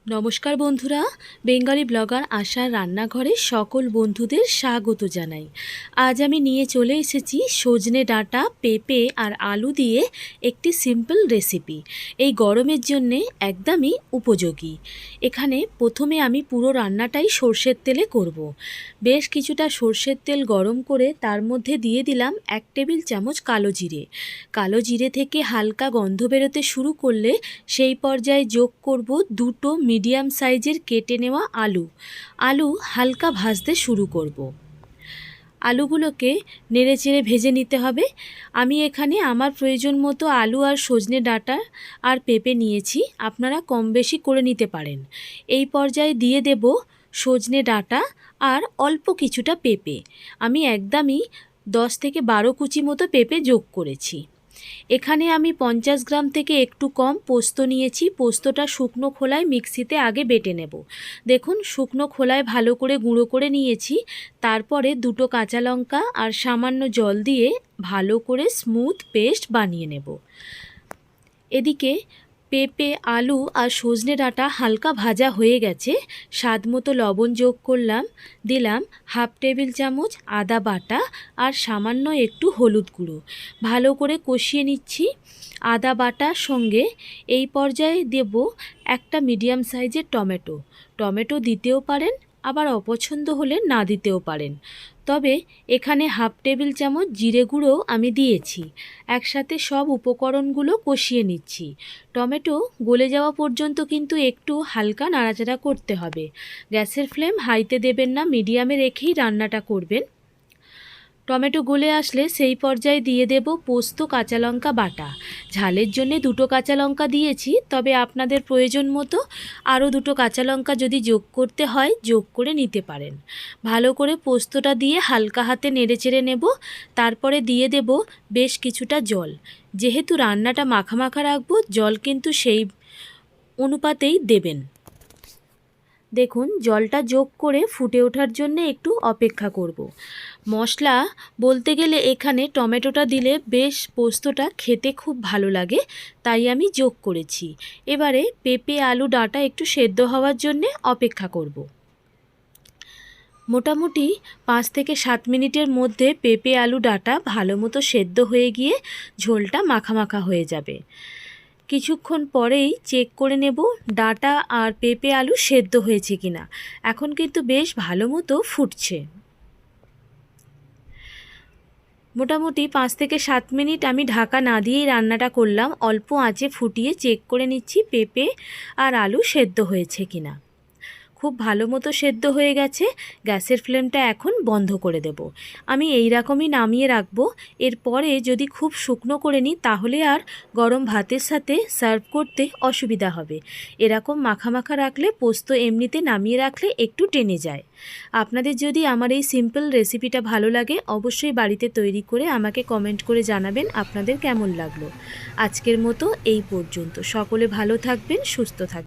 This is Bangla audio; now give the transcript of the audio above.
নমস্কার বন্ধুরা, বেঙ্গলি ব্লগার আশার রান্নাঘরে সকল বন্ধুদের স্বাগত জানাই। আজ আমি নিয়ে চলে এসেছি সজনে ডাঁটা, পেঁপে আর আলু দিয়ে একটি সিম্পল রেসিপি। এই গরমের জন্যে একদমই উপযোগী। এখানে প্রথমে আমি পুরো রান্নাটাই সর্ষের তেলে করব। বেশ কিছুটা সর্ষের তেল গরম করে তার মধ্যে দিয়ে দিলাম 1 টেবিল চামচ কালো জিরে। কালো জিরে থেকে হালকা গন্ধ বেরোতে শুরু করলে সেই পর্যায়ে যোগ করব দুটো মিডিয়াম সাইজের কেটে নেওয়া আলু হালকা ভাজতে শুরু করব। আলুগুলোকে নেড়েচেড়ে ভেজে নিতে হবে। আমি এখানে আমার প্রয়োজন মতো আলু আর সজনে ডাঁটা আর পেঁপে নিয়েছি, আপনারা কম বেশি করে নিতে পারেন। এই পর্যায়ে দিয়ে দেব সজনে ডাঁটা আর অল্প কিছুটা পেঁপে। আমি একদমই 10 থেকে 12 কুচি মতো পেঁপে যোগ করেছি। এখানে আমি 50 গ্রাম থেকে একটু কম পোস্ত নিয়েছি। পোস্তটা শুকনো খোলায় মিক্সিতে আগে বেটে নেব। দেখুন, শুকনো খোলায় ভালো করে গুঁড়ো করে নিয়েছি। তারপরে দুটো কাঁচা লঙ্কা আর সামান্য জল দিয়ে ভালো করে স্মুথ পেস্ট বানিয়ে নেব। এদিকে পেঁপে, আলু আর সজনে ডাঁটা হালকা ভাজা হয়ে গেছে। স্বাদ মতো লবণ যোগ করলাম, দিলাম 1/2 টেবিল চামচ আদা বাটা আর সামান্য একটু হলুদ গুঁড়ো। ভালো করে কষিয়ে নিচ্ছি আদা বাটার সঙ্গে। এই পর্যায়ে দেব একটা মিডিয়াম সাইজের টমেটো দিতেও পারেন, আবার অপছন্দ হলে না দিতেও পারেন। তবে এখানে 1/2 টেবিল চামচ জিরে গুঁড়ো আমি দিয়েছি। একসাথে সব উপকরণগুলো কষিয়ে নিচ্ছি। টমেটো গলে যাওয়া পর্যন্ত কিন্তু একটু হালকা নাড়াচাড়া করতে হবে। গ্যাসের ফ্লেম হাইতে দেবেন না, মিডিয়ামে রেখেই রান্নাটা করবেন। টমেটো গলে আসলে সেই পর্যায়ে দিয়ে দেব পোস্ত, কাঁচা লঙ্কা বাটা। ঝালের জন্য 2টো কাঁচা লঙ্কা দিয়েছি, তবে আপনাদের প্রয়োজন মতো আরও 2টো কাঁচা লঙ্কা যদি যোগ করতে হয় যোগ করে নিতে পারেন। ভালো করে পোস্তটা দিয়ে হালকা হাতে নেড়েচেড়ে নেব। তারপরে দিয়ে দেব বেশ কিছুটা জল। যেহেতু রান্নাটা মাখা মাখা রাখবো, জল কিন্তু সেই অনুপাতেই দেবেন। দেখুন, জলটা যোগ করে ফুটে ওঠার জন্য একটু অপেক্ষা করব। মশলা বলতে গেলে এখানে টমেটোটা দিলে বেশ পোস্তটা খেতে খুব ভালো লাগে, তাই আমি যোগ করেছি। এবারে পেঁপে, আলু, ডাঁটা একটু সেদ্ধ হওয়ার জন্য অপেক্ষা করব। মোটামুটি 5 থেকে 7 মিনিটের মধ্যে পেঁপে, আলু, ডাঁটা ভালো মতো সেদ্ধ হয়ে গিয়ে ঝোলটা মাখা মাখা হয়ে যাবে। কিছুক্ষণ পরেই চেক করে নেব ডাঁটা আর পেঁপে, আলু সেদ্ধ হয়েছে কিনা। এখন কিন্তু বেশ ভালো মতো ফুটছে। মোটামুটি 5 থেকে 7 মিনিট আমি ঢাকা না দিয়েই রান্নাটা করলাম। অল্প আঁচে ফুটিয়ে চেক করে নিচ্ছি পেঁপে আর আলু সেদ্ধ হয়েছে কিনা। খুব ভালো মতো সেদ্ধ হয়ে গেছে। গ্যাসের ফ্লেমটা এখন বন্ধ করে দেব। আমি এই রকমই নামিয়ে রাখবো। এরপরে যদি খুব শুকনো করে নিই তাহলে আর গরম ভাতের সাথে সার্ভ করতে অসুবিধা হবে। এরকম মাখা মাখা রাখলে পোস্ত এমনিতে নামিয়ে রাখলে একটু টেনে যায়। আপনাদের যদি আমার এই সিম্পল রেসিপিটা ভালো লাগে, অবশ্যই বাড়িতে তৈরি করে আমাকে কমেন্ট করে জানাবেন আপনাদের কেমন লাগলো। আজকের মতো এই পর্যন্ত। সকলে ভালো থাকবেন, সুস্থ থাকবেন।